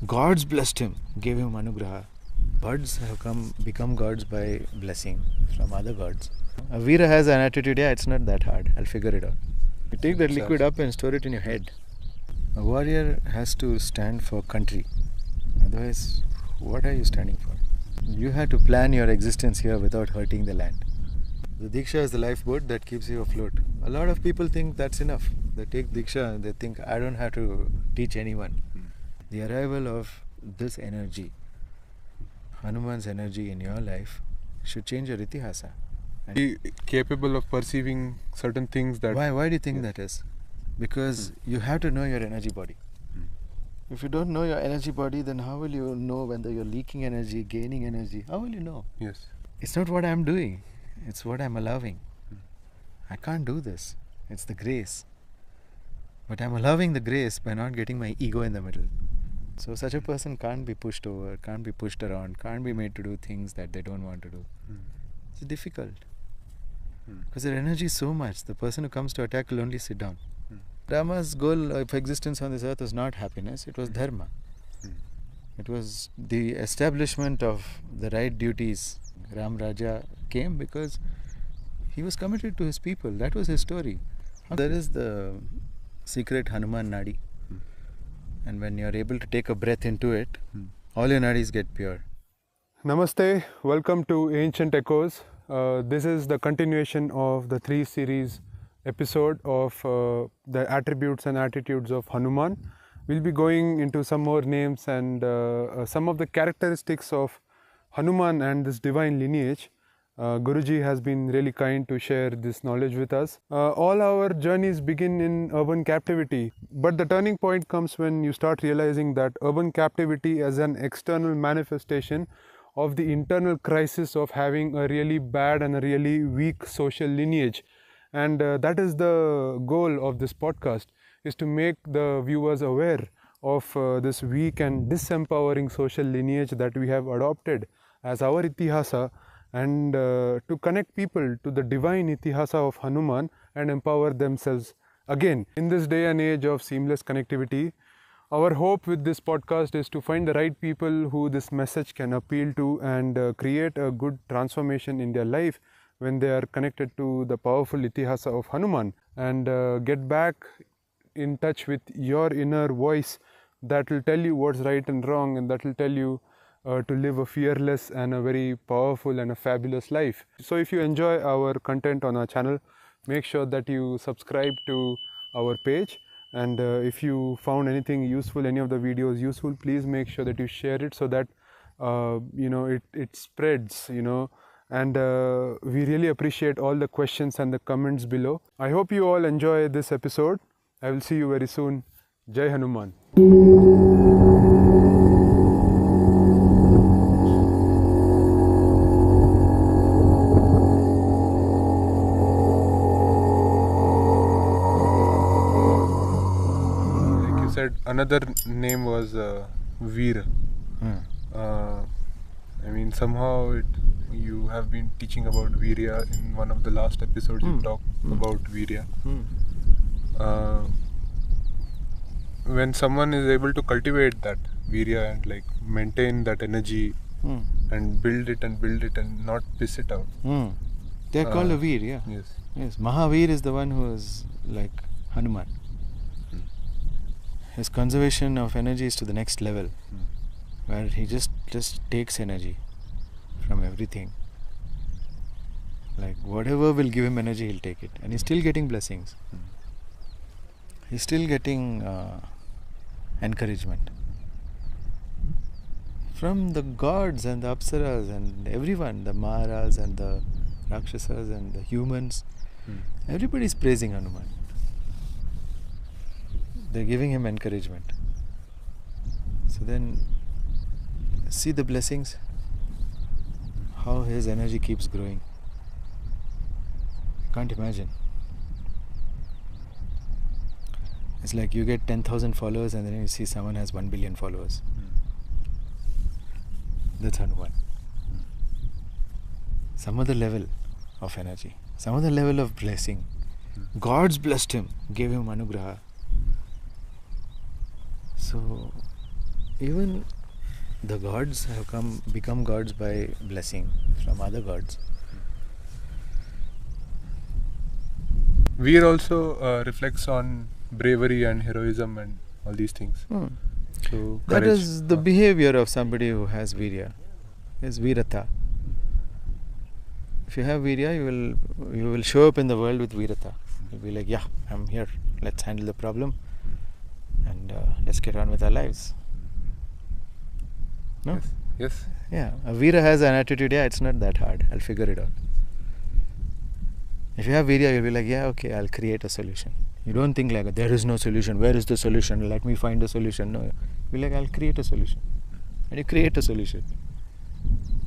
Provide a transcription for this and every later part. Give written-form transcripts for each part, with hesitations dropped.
Gods blessed him, gave him anugraha. Birds have become gods by blessing from other gods. A Veera has an attitude, yeah, it's not that hard, I'll figure it out. You take that liquid up and store it in your head. A warrior has to stand for country. Otherwise, what are you standing for? You have to plan your existence here without hurting the land. The Diksha is the lifeboat that keeps you afloat. A lot of people think that's enough. They take Diksha and they think, I don't have to teach anyone. The arrival of this energy, Hanuman's energy in your life, should change your itihasa. Be capable of perceiving certain things that... Why do you think that is? Because you have to know your energy body. If you don't know your energy body, then how will you know whether you're leaking energy, gaining energy? How will you know? Yes. It's not what I'm doing. It's what I'm allowing. I can't do this. It's the grace. But I'm allowing the grace by not getting my ego in the middle. So such a person can't be pushed over, can't be pushed around, can't be made to do things that they don't want to do. It's difficult. Because their energy is so much. The person who comes to attack will only sit down. Rama's goal of existence on this earth was not happiness, it was dharma. It was the establishment of the right duties. Ram Raja came because he was committed to his people. That was his story. There is the secret Hanuman Nadi. And when you are able to take a breath into it, all your nadis get pure. Namaste, welcome to Ancient Echoes. This is the continuation of the 3 series episode of the attributes and attitudes of Hanuman. We'll be going into some more names and some of the characteristics of Hanuman and this divine lineage. Guruji has been really kind to share this knowledge with us. All our journeys begin in urban captivity, but the turning point comes when you start realizing that urban captivity is an external manifestation of the internal crisis of having a really bad and a really weak social lineage. And that is the goal of this podcast, is to make the viewers aware of this weak and disempowering social lineage that we have adopted as our itihasa, and to connect people to the divine itihasa of Hanuman and empower themselves. Again, in this day and age of seamless connectivity, our hope with this podcast is to find the right people who this message can appeal to and create a good transformation in their life when they are connected to the powerful itihasa of Hanuman, and get back in touch with your inner voice that will tell you what's right and wrong, and that will tell you to live a fearless and a very powerful and a fabulous life. So if you enjoy our content on our channel, make sure that you subscribe to our page, and if you found anything useful, any of the videos useful, please make sure that you share it so that it spreads, and we really appreciate all the questions and the comments below. I hope you all enjoy this episode. I will see you very soon. Jai Hanuman. Like you said, another name was Veer. I mean, somehow you have been teaching about Virya in one of the last episodes. You talked about Virya. When someone is able to cultivate that Virya and like maintain that energy and build it and not piss it out. They are called a Veer, yeah. Yes. Mahavir is the one who is like Hanuman. His conservation of energy is to the next level, where he just takes energy from everything. Like whatever will give him energy, he'll take it, and he's still getting blessings. He's still getting encouragement from the gods and the apsaras and everyone, the maharas and the rakshasas and the humans. Everybody's praising Hanuman. They're giving him encouragement. So then see the blessings, how his energy keeps growing. Can't imagine. It's like you get 10,000 followers and then you see someone has 1 billion followers. That's Hanuman. Some other level of energy, some other level of blessing. Gods blessed him, gave him anugraha. So Even the gods have become gods by blessing from other gods. Veer also reflects on bravery and heroism and all these things. So That courage. is the behavior of somebody who has virya. Is virata. If you have virya, you will show up in the world with virata. You'll be like, yeah, I'm here. Let's handle the problem, and let's get on with our lives. No? Yes. Yes. Yeah, a Veera has an attitude, yeah, it's not that hard, I'll figure it out. If you have Veera, you'll be like, yeah, okay, I'll create a solution. You don't think like, there is no solution, where is the solution, let me find a solution. No, you'll be like, I'll create a solution. And you create a solution.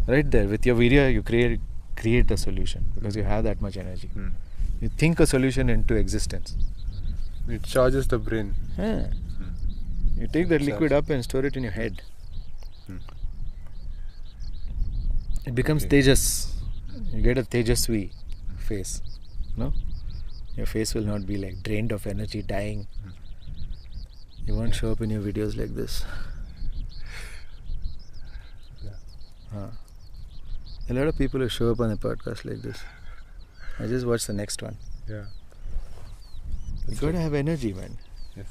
Right there, with your Veera, you create a solution because you have that much energy. You think a solution into existence. It charges the brain. You take that liquid up and store it in your head. It becomes Tejas. You get a Tejasvi face. No? Your face will not be like drained of energy, dying. You won't show up in your videos like this. A lot of people who show up on a podcast like this. I just watched the next one. Yeah. You gotta have energy, man. Yes.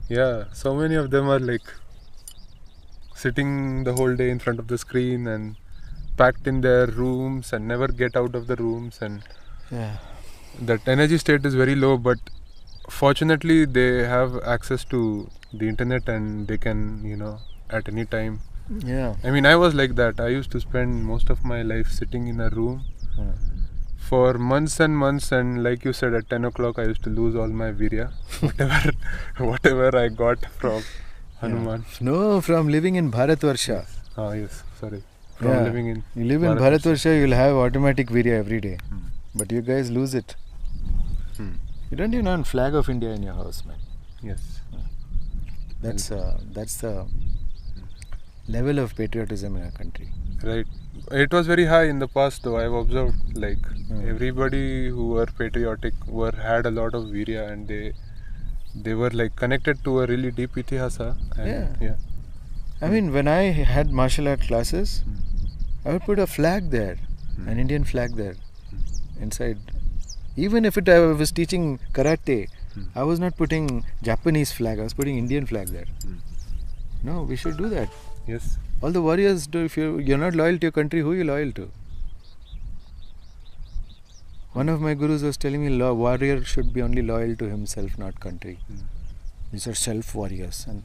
Yeah, so many of them are like sitting the whole day in front of the screen and packed in their rooms and never get out of the rooms, and that energy state is very low, but fortunately they have access to the internet and they can, at any time. Yeah. I mean, I was like that. I used to spend most of my life sitting in a room for months and months, and like you said, at 10 o'clock I used to lose all my virya, whatever I got from Hanuman. No, from living in Bharatvarsha. Yes, sorry. From living in You live in Bharatvarsha, you'll have automatic virya every day. But you guys lose it. You don't even have flag of India in your house, man. Yes. That's the level of patriotism in our country. Right. It was very high in the past, though. I've observed like everybody who were patriotic had a lot of virya, and they were like connected to a really deep itihasa. And I mean, when I had martial art classes, I would put a flag there, an Indian flag there, inside. Even if I was teaching karate, I was not putting Japanese flag, I was putting Indian flag there. No, we should do that. Yes. All the warriors do. If you're not loyal to your country, who are you loyal to? One of my gurus was telling me, warrior should be only loyal to himself, not country. These are self-warriors, and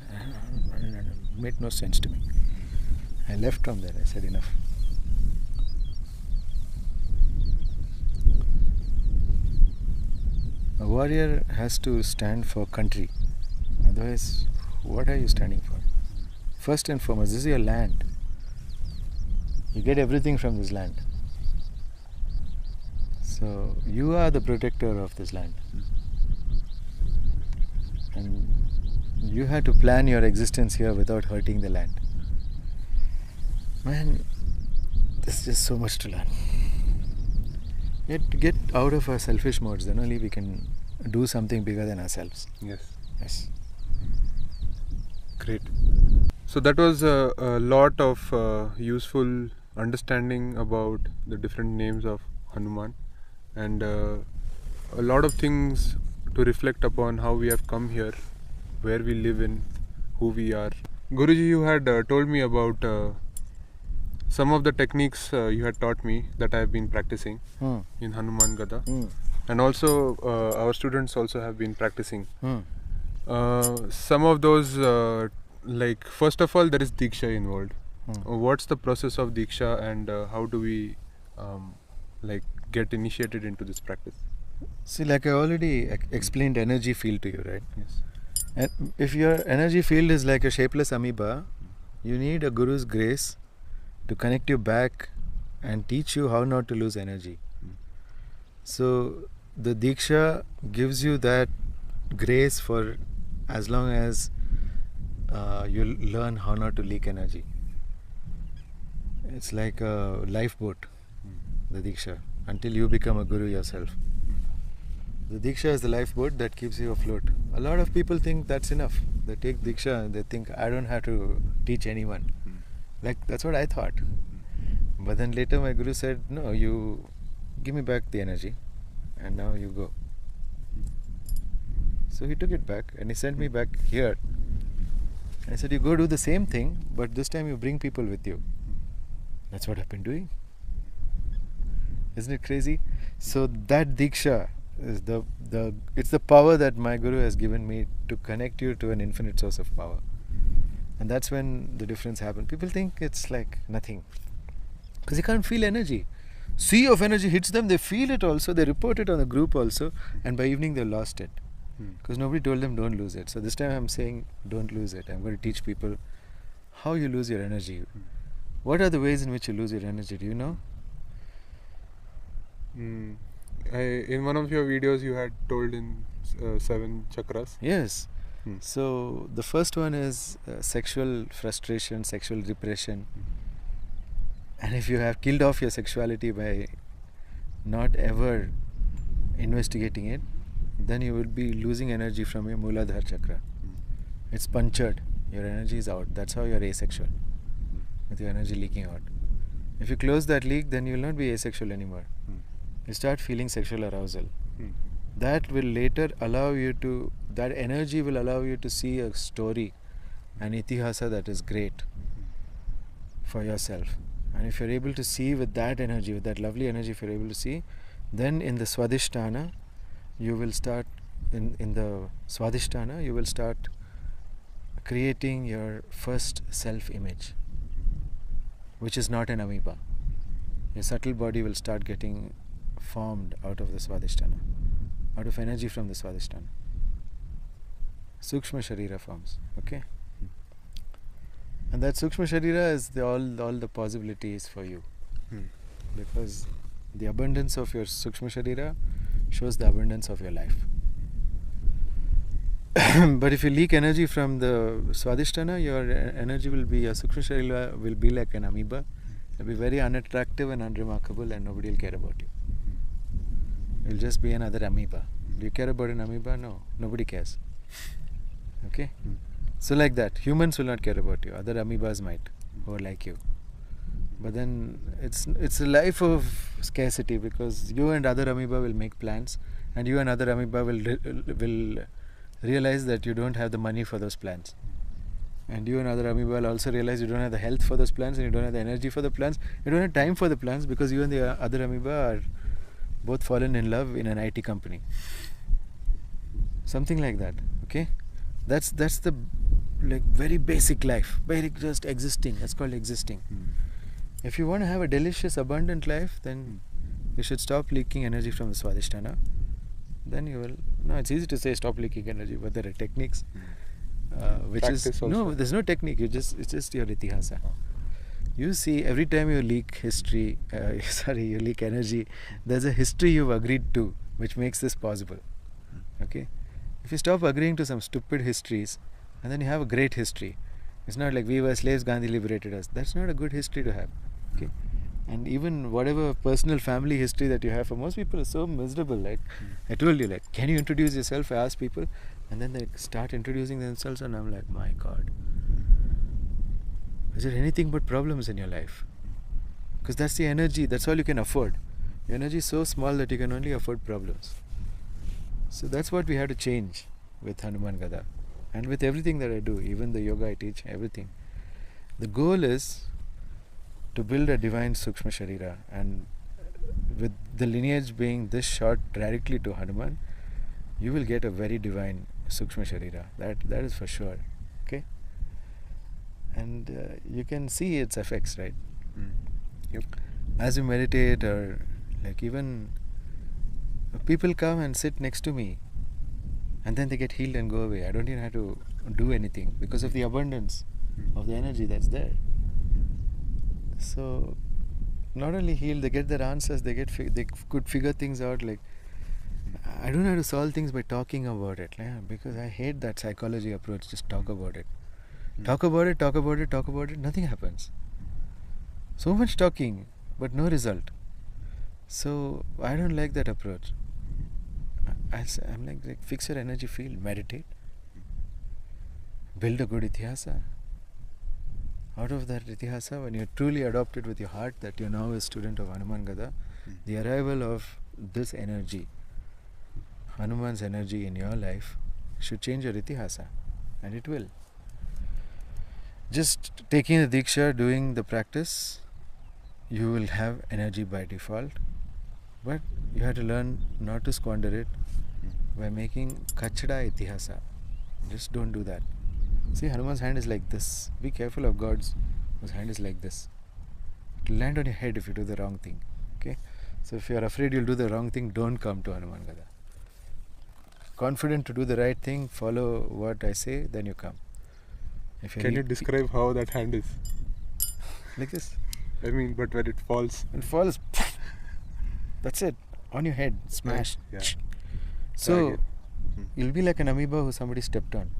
it made no sense to me. I left from there. I said, enough. A warrior has to stand for country. Otherwise, what are you standing for? First and foremost, this is your land. You get everything from this land. So, you are the protector of this land. And you have to plan your existence here without hurting the land. Man, there's just so much to learn. You have to get out of our selfish modes, then only we can do something bigger than ourselves. Yes. Great. So that was a lot of useful understanding about the different names of Hanuman, and a lot of things to reflect upon how we have come here, where we live in, who we are. Guruji, you had told me about some of the techniques you had taught me that I have been practicing in Hanuman Gada, and also our students also have been practicing. Some of those, like first of all, there is Diksha involved. What's the process of Diksha, and how do we like get initiated into this practice? See, like I already explained energy field to you, right? Yes. And if your energy field is like a shapeless amoeba, you need a guru's grace to connect you back and teach you how not to lose energy. So the Diksha gives you that grace for as long as you learn how not to leak energy. It's like a lifeboat, the Diksha, until you become a guru yourself. The Diksha is the lifeboat that keeps you afloat. A lot of people think that's enough. They take Diksha and they think, I don't have to teach anyone. Like, that's what I thought. But then later my Guru said, no, you give me back the energy and now you go. So he took it back and he sent me back here. And I said, you go do the same thing, but this time you bring people with you. That's what I've been doing. Isn't it crazy? So that Diksha is it's the power that my Guru has given me to connect you to an infinite source of power. And that's when the difference happens. People think it's like nothing. Because they can't feel energy. Sea of energy hits them, they feel it also, they report it on the group also, and by evening they lost it. Because nobody told them don't lose it. So this time I'm saying don't lose it. I'm going to teach people how you lose your energy. What are the ways in which you lose your energy? Do you know? In one of your videos you had told in 7 chakras. Yes. So the first one is sexual frustration, sexual repression. And if you have killed off your sexuality by not ever investigating it, then you will be losing energy from your Mooladhara chakra. It's punctured. Your energy is out. That's how you're asexual, with your energy leaking out. If you close that leak, then you will not be asexual anymore. You start feeling sexual arousal. That will later allow you to, that energy will allow you to see a story, an itihasa that is great for yourself. And if you're able to see with that energy, with that lovely energy, if you're able to see, then in the Swadhisthana, you will start, in the Swadhisthana, you will start creating your first self-image, which is not an amoeba. Your subtle body will start getting formed out of the Swadhisthana, out of energy from the Swadhisthana. Sukshma Sharira forms, okay? And that Sukshma Sharira is all the possibilities for you. Because the abundance of your Sukshma Sharira shows the abundance of your life. But if you leak energy from the Swadhisthana, your energy will be, your Sukshma Sharira will be like an amoeba. It will be very unattractive and unremarkable, and nobody will care about you. You'll just be another amoeba. Do you care about an amoeba? No. Nobody cares. Okay? So like that, humans will not care about you. Other amoebas might, who are like you. But then it's a life of scarcity, because you and other amoeba will make plans, and you and other amoeba will realize that you don't have the money for those plans. And you and other amoeba will also realize you don't have the health for those plans, and you don't have the energy for the plans. You don't have time for the plans, because you and the other amoeba are both fallen in love in an IT company. Something like that. Okay? That's the like very basic life, very just existing. That's called existing. If you want to have a delicious, abundant life, then you should stop leaking energy from the Swadhisthana. Then you will. No, it's easy to say stop leaking energy, but there are techniques. Which Practice is also. no, there's no technique. It's just your itihasa. You see, every time you leak history, you leak energy, there's a history you've agreed to, which makes this possible. Okay. If you stop agreeing to some stupid histories, and then you have a great history. It's not like we were slaves, Gandhi liberated us. That's not a good history to have. Okay. And even whatever personal family history that you have, for most people is so miserable. Like I told you, like, can you introduce yourself? I ask people, and then they start introducing themselves, and I'm like, my God, is there anything but problems in your life? Because that's the energy. That's all you can afford. Your energy is so small that you can only afford problems. So that's what we have to change with Hanuman Gada, and with everything that I do, even the yoga I teach, everything. The goal is to build a divine Sukshma Sharira, and with the lineage being this short directly to Hanuman, you will get a very divine Sukshma Sharira. That is for sure. Okay? And you can see its effects, right? Yep. As you meditate, or like even people come and sit next to me, and then they get healed and go away. I don't even have to do anything because of the abundance of the energy that's there. So not only healed, they get their answers. They could figure things out. Like I don't have to solve things by talking about it, because I hate that psychology approach. Just talk about it. Talk about it, talk about it, talk about it. Nothing happens. So much talking, but no result. So I don't like that approach. I'm like, fix your energy field, meditate, build a good itihasa. Out of that itihasa, when you truly adopt it with your heart, that you're now a student of Hanuman Gada, the arrival of this energy, Hanuman's energy in your life, should change your itihasa, and it will. Just taking the diksha, doing the practice, you will have energy by default, but you have to learn not to squander it by making kachda itihasa. Just don't do that. See, Hanuman's hand is like this. Be careful of gods whose hand is like this. It will land on your head if you do the wrong thing. Okay? So if you are afraid you'll do the wrong thing, don't come to Hanuman Gada. Confident to do the right thing, follow what I say, then you come. If Can you describe how that hand is? Like this. I mean, but when it falls. When it falls, that's it. On your head, smash. Yeah. So, you'll be like an amoeba who somebody stepped on.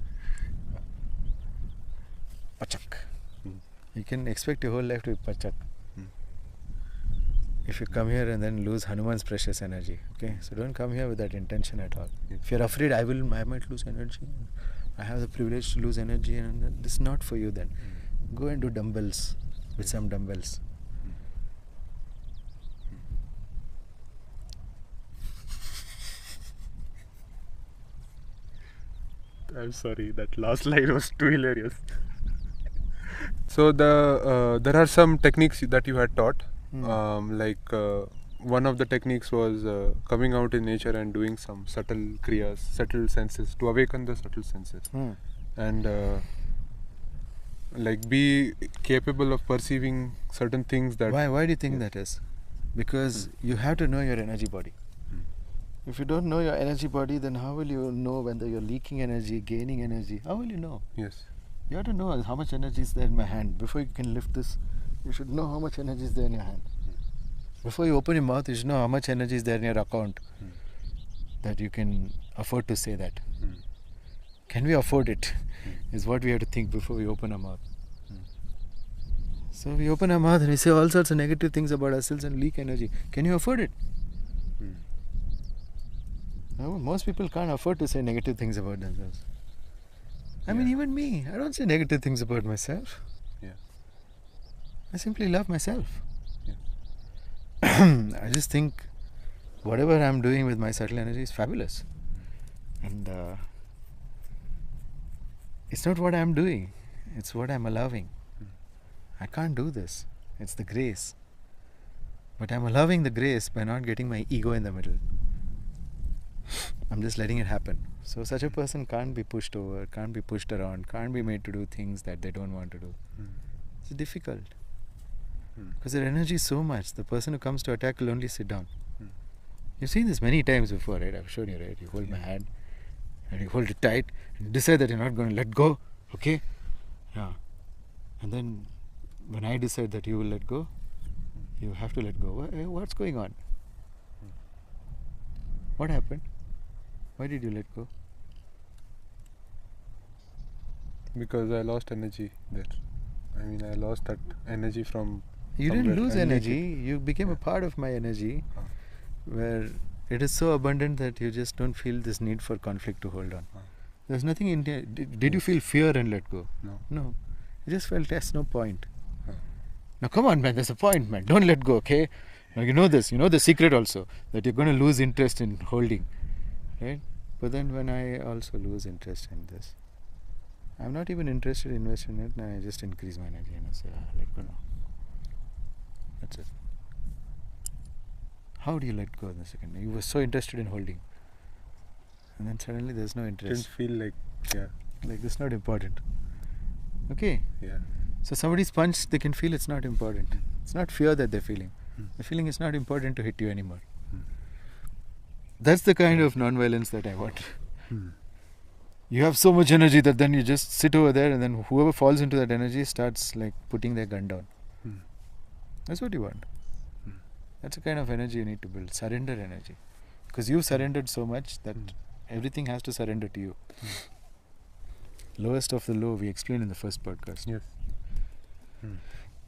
Pachak. You can expect your whole life to be pachak. If you come here and then lose Hanuman's precious energy. Okay? So don't come here with that intention at all. If you're afraid I might lose energy, I have the privilege to lose energy, and this is not for you then. Go and do dumbbells with some dumbbells. I'm sorry, that last line was too hilarious. So there are some techniques that you had taught. One of the techniques was coming out in nature and doing some subtle kriyas, subtle senses, to awaken the subtle senses, and be capable of perceiving certain things that. Why do you think that is? Because you have to know your energy body. If you don't know your energy body, then how will you know whether you're leaking energy, gaining energy? How will you know? Yes. You have to know how much energy is there in my hand. Before you can lift this, you should know how much energy is there in your hand. Before you open your mouth, you should know how much energy is there in your account, that you can afford to say that. Can we afford it? Is what we have to think before we open our mouth. So we open our mouth and we say all sorts of negative things about ourselves and leak energy. Can you afford it? No, most people can't afford to say negative things about themselves. I mean, even me, I don't say negative things about myself. Yeah. I simply love myself. Yeah. I just think whatever I'm doing with my subtle energy is fabulous. And it's not what I'm doing, it's what I'm allowing. I can't do this. It's the grace. But I'm allowing the grace by not getting my ego in the middle. I'm just letting it happen. So such a person can't be pushed over, can't be pushed around, can't be made to do things that they don't want to do. It's difficult. Because their energy is so much. The person who comes to attack will only sit down. You've seen this many times before, right? I've shown you, right? You hold my hand and you hold it tight and you decide that you're not going to let go. Okay? Yeah. And then when I decide that you will let go, you have to let go. What's going on? What happened? Why did you let go? Because I lost energy there. I mean, I lost that energy from. You didn't lose energy. You became a part of my energy, where it is so abundant that you just don't feel this need for conflict to hold on. There's nothing in there. Did you feel fear and let go? No. You just felt there's no point. Now come on, man. There's a point, man. Don't let go, okay? Now you know this. You know the secret also, that you're going to lose interest in holding, right? But then when I also lose interest in this, I'm not even interested in investing in it. Now I just increase my energy and I say, let go now. That's it. How do you let go in a second? You were so interested in holding, and then suddenly there's no interest. Didn't feel like, like this is not important. Okay. Yeah. So somebody's punched, they can feel it's not important. It's not fear that they're feeling. The feeling is not important to hit you anymore. That's the kind of non-violence that I want. You have so much energy that then you just sit over there, and then whoever falls into that energy starts like putting their gun down. That's what you want. That's the kind of energy you need to build. Surrender energy. Because you've surrendered so much that everything has to surrender to you. Lowest of the low, we explained in the first podcast. Yes.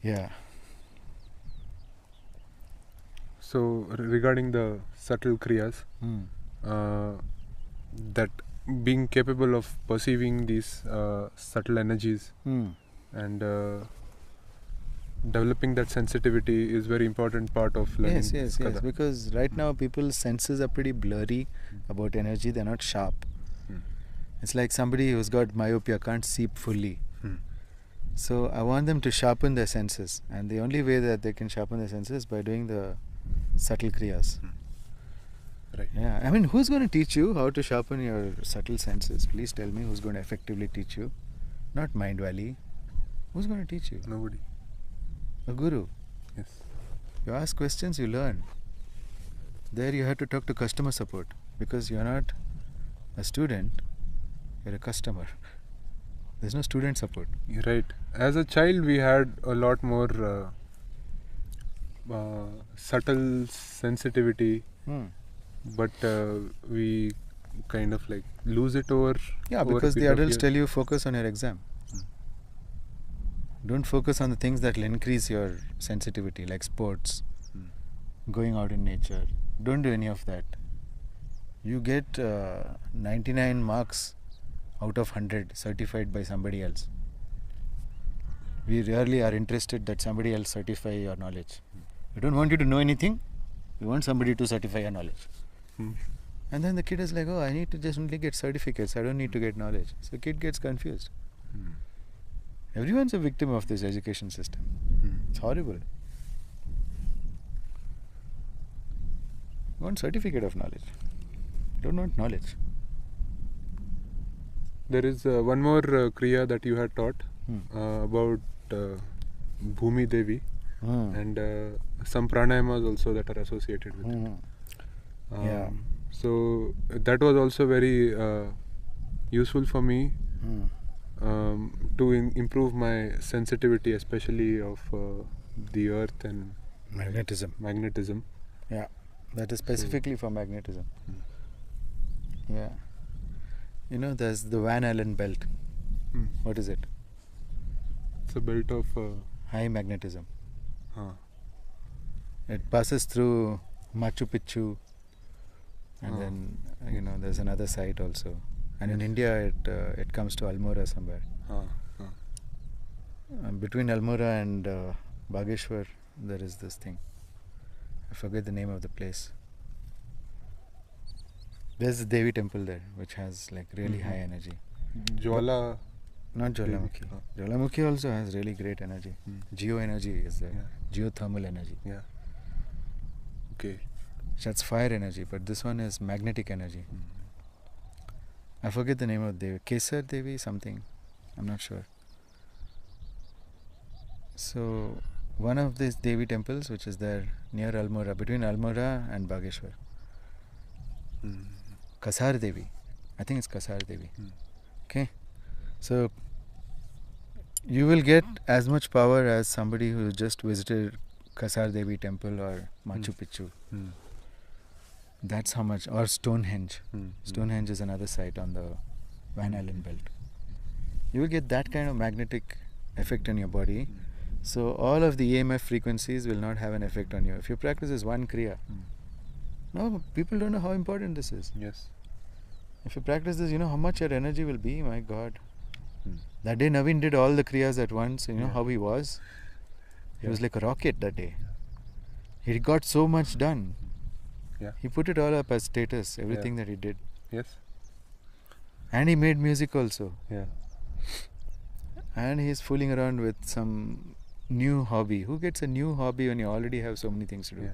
Yeah. So regarding the subtle kriyas, that being capable of perceiving these subtle energies and developing that sensitivity is very important part of learning. Yes, because right now people's senses are pretty blurry about energy. They're not sharp. It's like somebody who's got myopia can't see fully. So I want them to sharpen their senses, and the only way that they can sharpen their senses is by doing the subtle kriyas. Right. Yeah, I mean, who's going to teach you how to sharpen your subtle senses? Please tell me who's going to effectively teach you. Not Mind Valley. Who's going to teach you? Nobody. A guru. Yes. You ask questions, you learn. There you have to talk to customer support, because you're not a student, you're a customer. There's no student support. You're right. As a child, we had a lot more subtle sensitivity, but we kind of like lose it over. Yeah, over because a the bit of adults years. tell you focus on your exam. Don't focus on the things that will increase your sensitivity, like sports, going out in nature. Don't do any of that. You get 99 marks out of 100 certified by somebody else. We rarely are interested that somebody else certify your knowledge. We don't want you to know anything. We want somebody to certify your knowledge. And then the kid is like, oh, I need to just only get certificates. I don't need to get knowledge. So kid gets confused. Everyone's a victim of this education system. It's horrible. You want certificate of knowledge. You don't want knowledge. There is one more kriya that you had taught about Bhumi Devi and some pranayamas also that are associated with it. Yeah. So that was also very useful for me to improve my sensitivity, especially of the earth and magnetism. Yeah, that is specifically for magnetism. Yeah. You know, there's the Van Allen belt. What is it? It's a belt of high magnetism. It passes through Machu Picchu, and then there's another site also. And in India, it comes to Almora somewhere. Between Almora and Bageshwar, there is this thing. I forget the name of the place. There's the Devi temple there, which has like really high energy. Jwala. Not Jwalamukhi. Jwalamukhi also has really great energy. Geo energy is there. Geothermal energy. Yeah. Okay. That's fire energy, but this one is magnetic energy. I forget the name of Devi. Kesar Devi something. I'm not sure. So one of these Devi temples, which is there near Almora, between Almora and Bageshwar. Kasar Devi. I think it's Kasar Devi. Okay. So you will get as much power as somebody who just visited Kasar Devi temple or Machu Picchu. That's how much. Or Stonehenge. Stonehenge is another site on the Van Allen belt. You will get that kind of magnetic effect on your body. So all of the EMF frequencies will not have an effect on you. If you practice this one kriya. No, people don't know how important this is. Yes. If you practice this, you know how much your energy will be. My God. That day Naveen did all the kriyas at once. You know how he was? He was like a rocket that day. He got so much done. He put it all up as status, everything that he did. Yes. And he made music also. Yeah. And he's fooling around with some new hobby. Who gets a new hobby when you already have so many things to do? Yeah.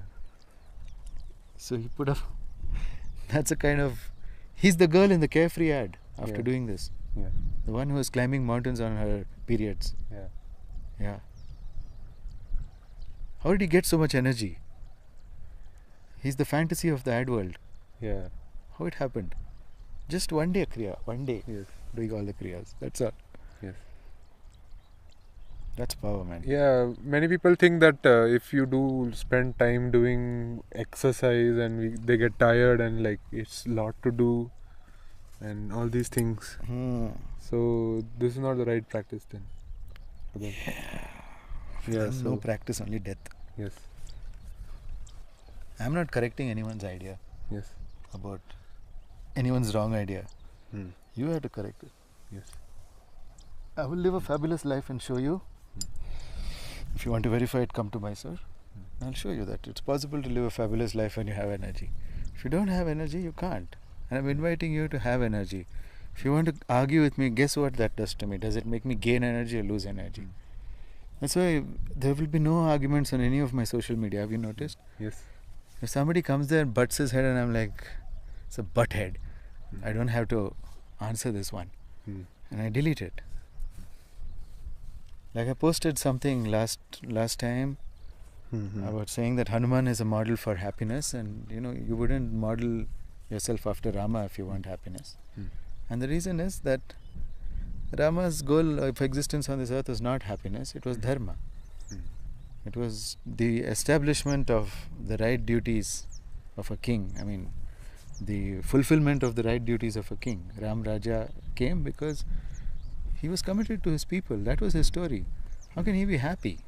So he put up. That's a kind of. He's the girl in the Carefree ad after doing this. Yeah. The one who was climbing mountains on her periods. Yeah. How did he get so much energy? He's the fantasy of the ad world. Yeah. How it happened? Just one day kriya. One day. Yes. Doing all the kriyas. That's all. Yes. That's power, man. Yeah, many people think that if you do spend time doing exercise and they get tired and like it's a lot to do and all these things. So this is not the right practice then. Yeah. No practice, only death. Yes. I'm not correcting anyone's idea Yes. about anyone's wrong idea. Hmm. You have to correct it. Yes. I will live a fabulous life and show you. If you want to verify it, come to Mysore. I'll show you that it's possible to live a fabulous life when you have energy. If you don't have energy, you can't. And I'm inviting you to have energy. If you want to argue with me, guess what that does to me? Does it make me gain energy or lose energy? That's why there will be no arguments on any of my social media. Have you noticed? Yes. If somebody comes there and butts his head and I'm like, it's a butt head. I don't have to answer this one. And I delete it. Like I posted something last time about saying that Hanuman is a model for happiness, and you wouldn't model yourself after Rama if you want happiness. And the reason is that Rama's goal of existence on this earth was not happiness, it was dharma. It was the establishment of the right duties of a king. I mean, the fulfillment of the right duties of a king. Ram Raja came because he was committed to his people. That was his story. How can he be happy?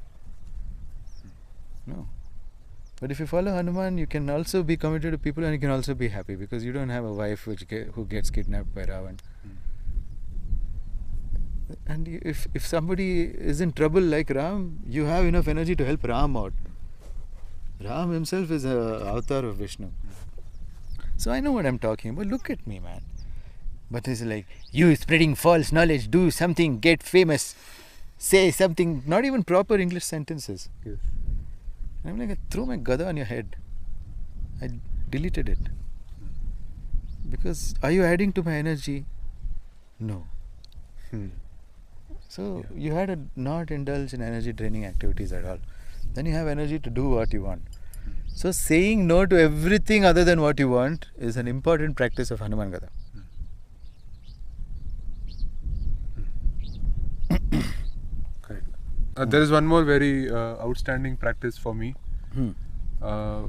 No. But if you follow Hanuman, you can also be committed to people and you can also be happy because you don't have a wife who gets kidnapped by Ravan. And if somebody is in trouble like Ram, you have enough energy to help Ram out. Ram himself is an avatar of Vishnu. So I know what I'm talking about. Look at me, man. But it's like, you spreading false knowledge, do something, get famous, say something, not even proper English sentences. Yes. And I'm like, I threw my gada on your head. I deleted it. Because, are you adding to my energy? No. So, you had to not indulge in energy draining activities at all. Then you have energy to do what you want. So, saying no to everything other than what you want is an important practice of Hanuman Gada. There is one more very outstanding practice for me,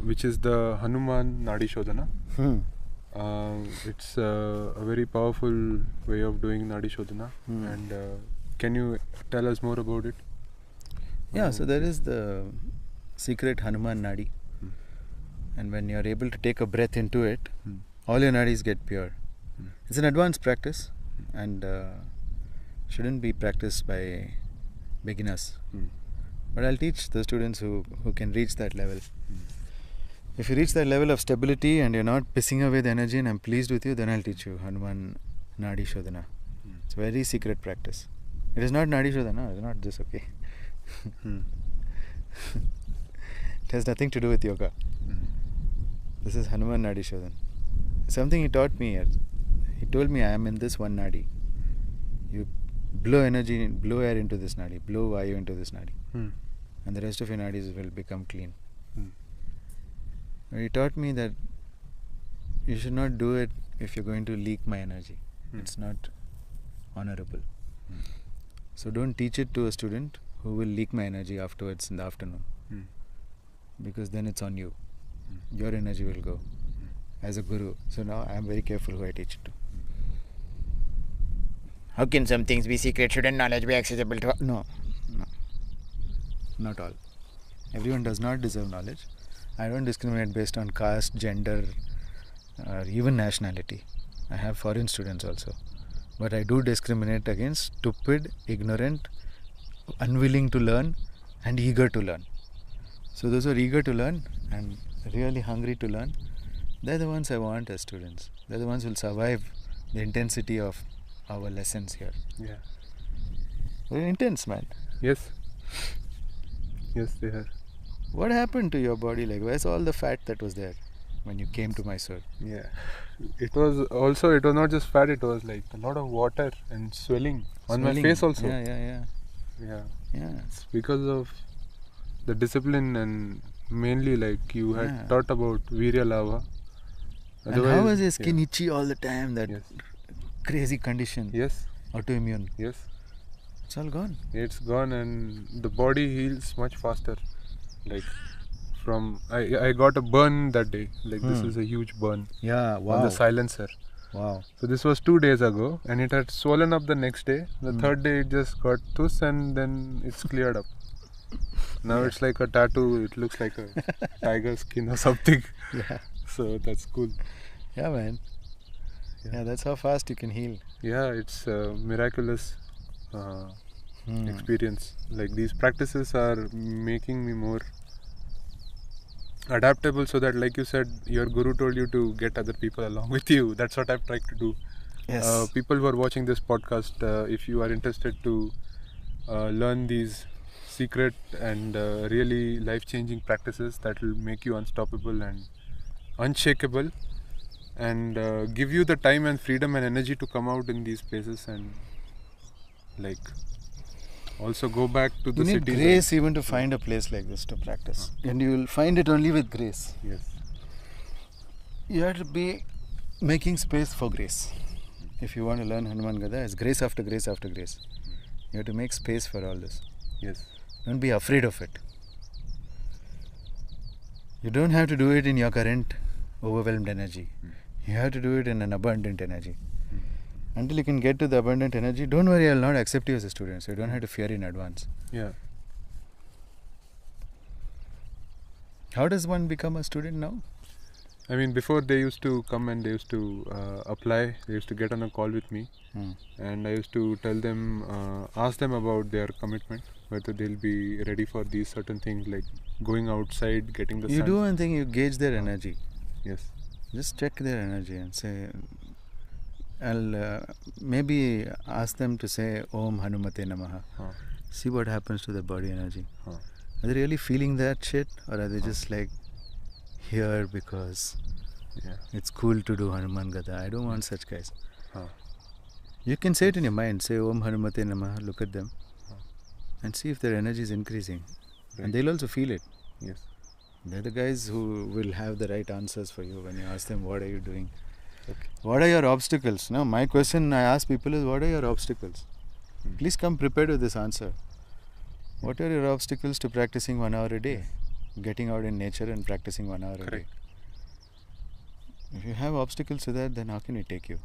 which is the Hanuman Nadi Shodhana. It's a very powerful way of doing Nadi Shodhana. And can you tell us more about it? Yeah, so there is the secret Hanuman Nadi. And when you are able to take a breath into it, all your nadis get pure. It's an advanced practice and shouldn't be practiced by beginners. But I'll teach the students who can reach that level. If you reach that level of stability and you're not pissing away the energy and I'm pleased with you, then I'll teach you Hanuman Nadi Shodhana. It's a very secret practice. It is not Nadi Shodhana, it's not this, okay? It has nothing to do with yoga. This is Hanuman Nadi Shodhana. Something he taught me here. He told me I am in this one Nadi. You blow energy, blow air into this Nadi, blow Vayu into this Nadi. And the rest of your Nadis will become clean. He taught me that you should not do it if you're going to leak my energy. It's not honorable. So don't teach it to a student who will leak my energy afterwards in the afternoon. Because then it's on you. Your energy will go as a guru. So now I am very careful who I teach it to. How can some things be secret? Shouldn't knowledge be accessible to all? No. Not all. Everyone does not deserve knowledge. I don't discriminate based on caste, gender, or even nationality. I have foreign students also. But I do discriminate against stupid, ignorant, unwilling to learn, and eager to learn. So those who are eager to learn and really hungry to learn, they're the ones I want as students. They're the ones who will survive the intensity of our lessons here. Yeah. Very intense, man. Yes. Yes, they are. What happened to your body? Like, where's all the fat that was there when you came to Mysore? Yeah. It was not just fat, it was like a lot of water and swelling on my face also. Yeah. It's because of the discipline and mainly like you had taught about Virya Lava. And how was your skin itchy all the time? That crazy condition. Yes. Autoimmune. Yes. It's all gone. It's gone and the body heals much faster. Like I got a burn that day. Like this is a huge burn. Yeah, wow. On the silencer. Wow. So this was 2 days ago and it had swollen up the next day. The third day it just got tus and then it's cleared up. Now it's like a tattoo. It looks like a tiger skin or something. Yeah. So that's cool. Yeah, man. Yeah, that's how fast you can heal. Yeah, it's a miraculous experience. Like these practices are making me more adaptable, so that, like you said, your guru told you to get other people along with you. That's what I've tried to do. Yes. People who are watching this podcast, if you are interested to learn these secret and really life-changing practices that will make you unstoppable and unshakable, and give you the time and freedom and energy to come out in these places and like also go back to the You need cities. grace even to find a place like this to practice. And you will find it only with grace. Yes. You have to be making space for grace. If you want to learn Hanuman Gada, it's grace after grace after grace. You have to make space for all this. Yes. Don't be afraid of it. You don't have to do it in your current overwhelmed energy. You have to do it in an abundant energy. Until you can get to the abundant energy, don't worry, I will not accept you as a student. So you don't have to fear in advance. Yeah. How does one become a student now? I mean, before they used to come and they used to apply, they used to get on a call with me, and I used to tell them, ask them about their commitment, whether they'll be ready for these certain things like going outside, getting the sun. You do one thing, you gauge their energy. Yes. Just check their energy and say, I'll maybe ask them to say Om Hanumate Namaha. See what happens to their body energy. Are they really feeling that shit, or are they just like here because it's cool to do Hanuman Gada? I don't want such guys. You can say it in your mind, say Om Hanumate Namaha, look at them and see if their energy is increasing. Right. And they'll also feel it. Yes. They're the guys who will have the right answers for you when you ask them, what are you doing? Okay. What are your obstacles? Now, my question I ask people is, what are your obstacles? Please come prepared with this answer. What are your obstacles to practicing 1 hour a day? Getting out in nature and practicing 1 hour a day. If you have obstacles to that, then how can we take you?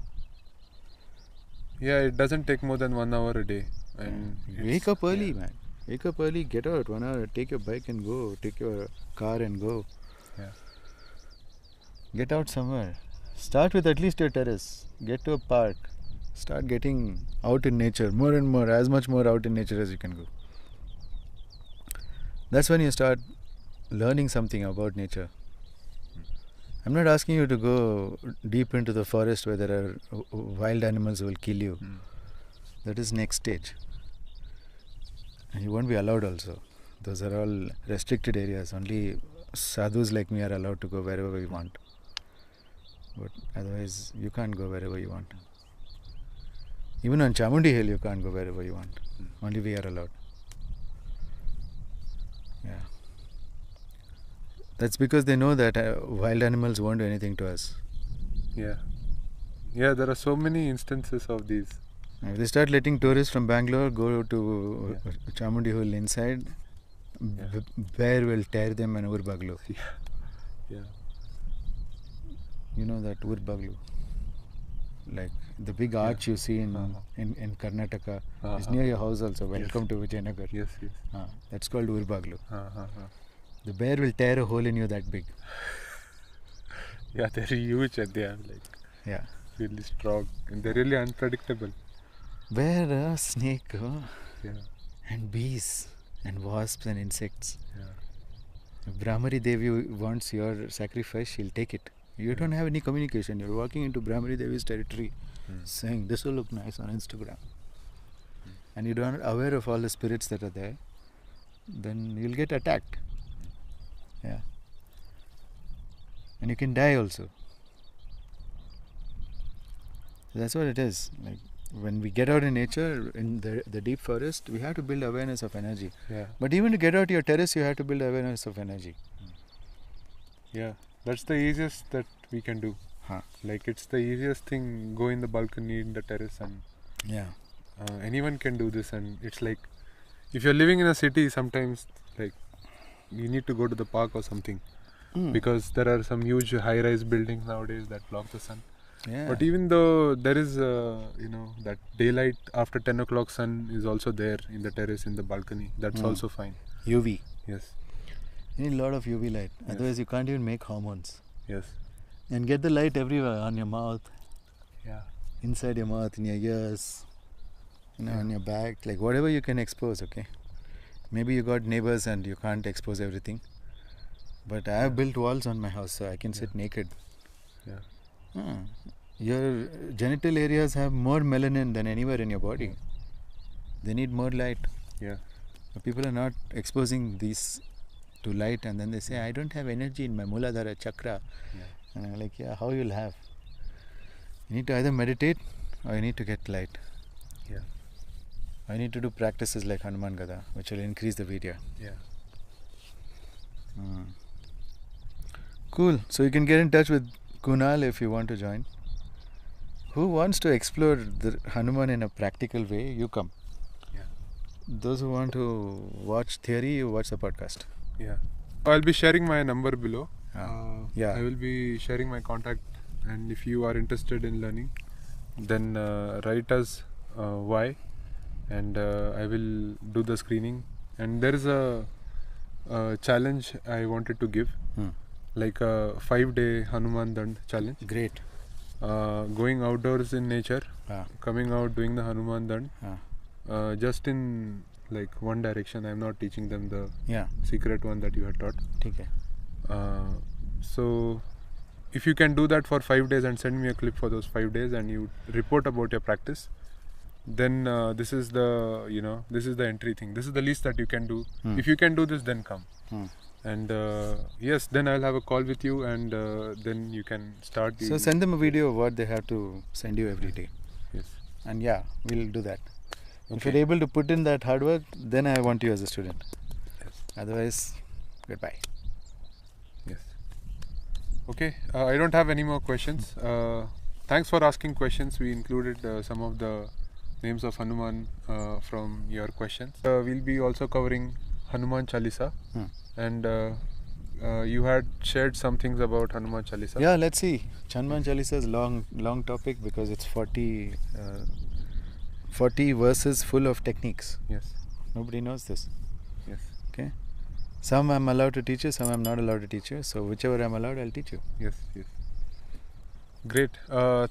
Yeah, it doesn't take more than 1 hour a day. And wake up early, man. Wake up early, get out 1 hour, take your bike and go, take your car and go. Yeah. Get out somewhere. Start with at least your terrace. Get to a park. Start getting out in nature, more and more, as much more out in nature as you can go. That's when you start learning something about nature. I'm not asking you to go deep into the forest where there are wild animals who will kill you. That is next stage. And you won't be allowed also. Those are all restricted areas. Only sadhus like me are allowed to go wherever we want. But otherwise, you can't go wherever you want. Even on Chamundi Hill, you can't go wherever you want. Only we are allowed. Yeah. That's because they know that wild animals won't do anything to us. Yeah. Yeah, there are so many instances of these. If they start letting tourists from Bangalore go to Chamundi Hill inside, bear will tear them and urbaglu. Yeah. You know that urbaglu? Like the big arch you see in Karnataka is near your house also. Welcome to Vijayanagar. Yes, yes. That's called urbaglu. The bear will tear a hole in you that big. Yeah, they're huge and they are like really strong and they're really unpredictable. Bear, snake, and bees and wasps and insects. If Brahmari Devi wants your sacrifice, she'll take it. You don't have any communication. You're walking into Brahmari Devi's territory saying, this will look nice on Instagram. And you are not aware of all the spirits that are there, then you'll get attacked. Yeah. And you can die also. So that's what it is. Like when we get out in nature, in the deep forest, we have to build awareness of energy. Yeah. But even to get out your terrace, you have to build awareness of energy. Yeah. That's the easiest that we can do. Like it's the easiest thing. Go in the balcony, in the terrace, and anyone can do this. And it's like if you're living in a city, sometimes like you need to go to the park or something because there are some huge high-rise buildings nowadays that block the sun. But even though there is that daylight after 10 o'clock sun is also there in the terrace, in the balcony, that's also fine. UV. Yes. You need a lot of UV light. Otherwise you can't even make hormones. Yes. And get the light everywhere, on your mouth, Yeah. Inside your mouth, in your ears, on your back, like whatever you can expose, okay? Maybe you got neighbors and you can't expose everything. But I have built walls on my house so I can sit naked. Yeah. Your genital areas have more melanin than anywhere in your body. They need more light. Yeah. But people are not exposing these to light, and then they say, I don't have energy in my Muladhara chakra. Yeah. And I'm like, yeah, how you'll have? You need to either meditate or you need to get light. Yeah. I need to do practices like Hanuman Gada, which will increase the Vidya. Yeah. Cool. So you can get in touch with Kunal if you want to join. Who wants to explore the Hanuman in a practical way, you come. Yeah. Those who want to watch theory, you watch the podcast. Yeah. I'll be sharing my number below. Yeah. I will be sharing my contact, and if you are interested in learning, then write us why, and I will do the screening. And there is a challenge I wanted to give, like a 5-day Hanuman Dand challenge. Great. Going outdoors in nature, coming out doing the Hanuman Dand, just in like one direction. I'm not teaching them the secret one that you had taught. Okay. So if you can do that for 5 days and send me a clip for those 5 days, and you report about your practice, then this is the this is the entry thing. This is the least that you can do. If you can do this, then come. And yes, then I'll have a call with you, and then you can start. So send them a video of what they have to send you every day. Yes. And yeah, we'll do that. Okay. If you're able to put in that hard work, then I want you as a student. Yes. Otherwise, goodbye. Yes. Okay. I don't have any more questions. Thanks for asking questions. We included some of the names of Hanuman from your questions. We'll be also covering Hanuman Chalisa, and you had shared some things about Hanuman Chalisa. Yeah, let's see. Hanuman Chalisa is long topic because it's 40 verses full of techniques. Yes. Nobody knows this. Yes. Okay. Some I'm allowed to teach you, some I'm not allowed to teach you. So whichever I'm allowed, I'll teach you. Yes. Yes. Great.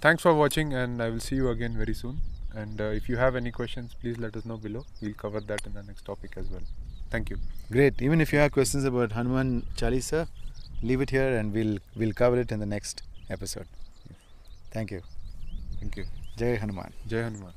Thanks for watching, and I will see you again very soon. And if you have any questions, please let us know below. We'll cover that in the next topic as well. Thank you. Great. Even if you have questions about Hanuman Chalisa, leave it here and we'll cover it in the next episode. Thank you. Thank you. Jai Hanuman. Jai Hanuman.